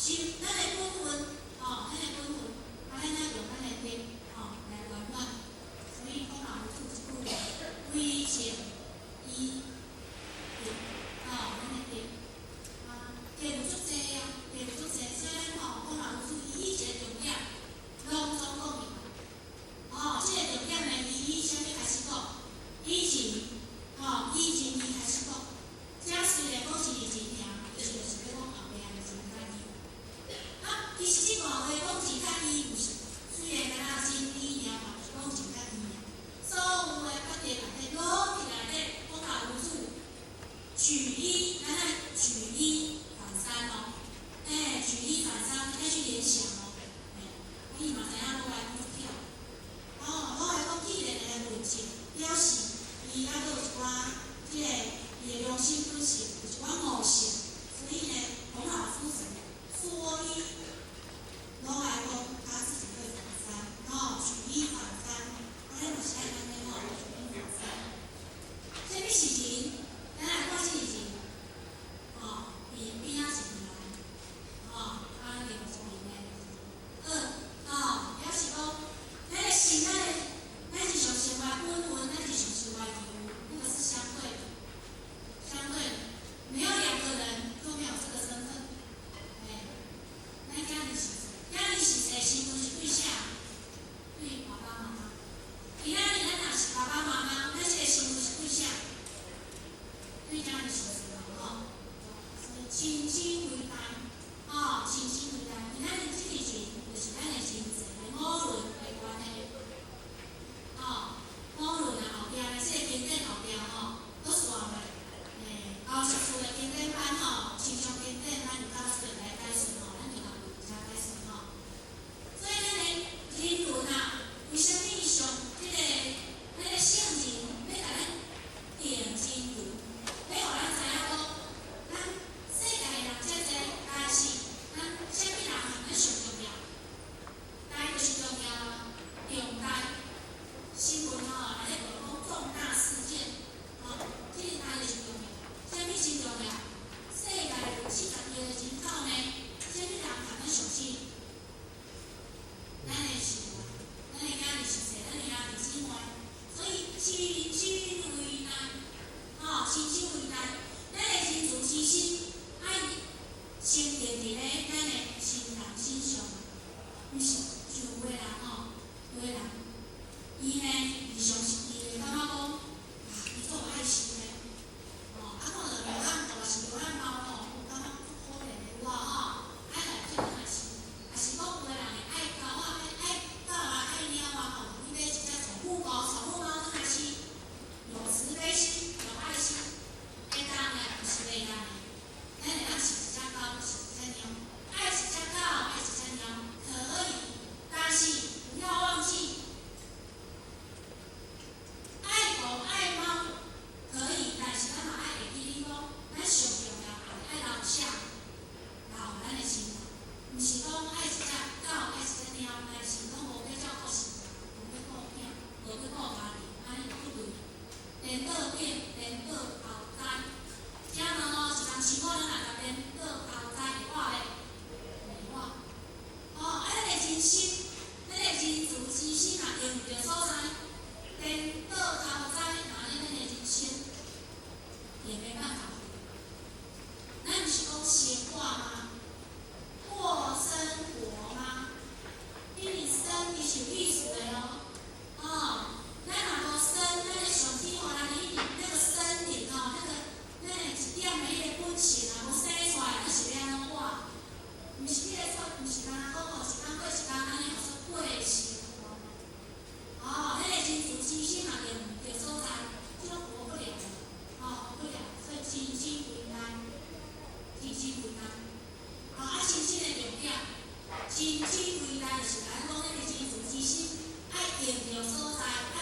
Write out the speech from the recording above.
是咱的本分，咱的本分，咱用咱的德，来圆满。所以讲老祖一句话，为情以德，咱的德，德有足济啊，德有足济，所以咱讲老祖以一个重点，拢总讲明。这个重点呢，以啥物开始讲？以情，以情伊开始讲。这虽然讲是二字听，就是要讲后壁的情较义。其实这段话讲情较义，毋是虽然敢若真理尔，嘛是讲情较义尔。所有的法典内底，拢伫内底讲老祖举一，咱来举一反三哦。举一反三，要去联想哦。你嘛知影我来讲跳。我来讲既然的论证，表示伊还佫有一寡即个伊的良心本性，有一寡悟性，所以呢，孔老夫子说一，拢来讲他自己会反三，举一反三，嘛是爱安尼举一反三。啥物事情？咱来看事情，伊边仔是来，安尼就是面的。表示讲。咱的心，咱日常生活本分，咱日常生活义务，那个是相对的，相对的，没有两个人都没有这个身份。咱家己是谁？家己是谁？身份是对啥？对爸爸妈妈。今仔日咱若是爸爸妈妈，咱这个身份是对啥？对家己是谁嘛？所以亲亲为大，亲亲为大。今仔日这个情，就是咱的亲情的五伦。五伦后壁咧，这个经典后壁佫算咧，50次的经典版亲像经典，咱有90次来解说咱就来为大家解说所以咱的人伦为什么上咱的圣人要甲咱定真伦，要互咱知影讲，咱世界的人遮济，但是咱啥物人咱上重要？大就是重要，重大。新闻内底就讲重大事件，这个大就是重要。啥物真重要？世界有70亿的人口呢，啥物人通咱上心？咱的是咱的家己是谁？咱的兄弟姊妹，所以亲亲为大，亲亲为大。咱的人自之心爱先建伫咧咱的亲人身上，毋是像有的人有的人。伊呢，伊常时伊会感觉讲，伊做有爱心的，看到流浪狗是流浪猫有感觉足可怜的有爱来做爱心，也是讲有的人会爱狗爱鸟你买一只宠物猫真的是有慈悲心、有爱心，会当的不是袂当的，咱会当是一只狗，是一只鸟，爱一只狗，爱一只鸟可以，但是不要忘记。爱狗爱猫可以，但是咱嘛爱会记哩讲，咱上重要爱留啥？留咱的心，毋是讲爱一只狗爱一只猫，但是讲无去照顾生活，无去顾囝，无去顾家己，安尼就不对。颠倒变，颠倒后灾，这样一人生活咱若甲颠倒后灾会活咧，袂活。咱的真心，咱的真自之心用着所在。颠倒头栽，哪里咱的人生也没办法。咱不是讲闲话吗？过生活吗？你生你是有意思的咱若无生，咱的上天咱那个森林咱的一点的迄个本性无生出来，咱是要安怎活？毋是迄个错，毋是单讲一工过一工，安尼叫做过生活。迄个真自之心对所在，这种活不了的，活不了，所以真心为难，真心为难。真心的重点，真心为难就是咱讲咱的真自之心，爱用着所在。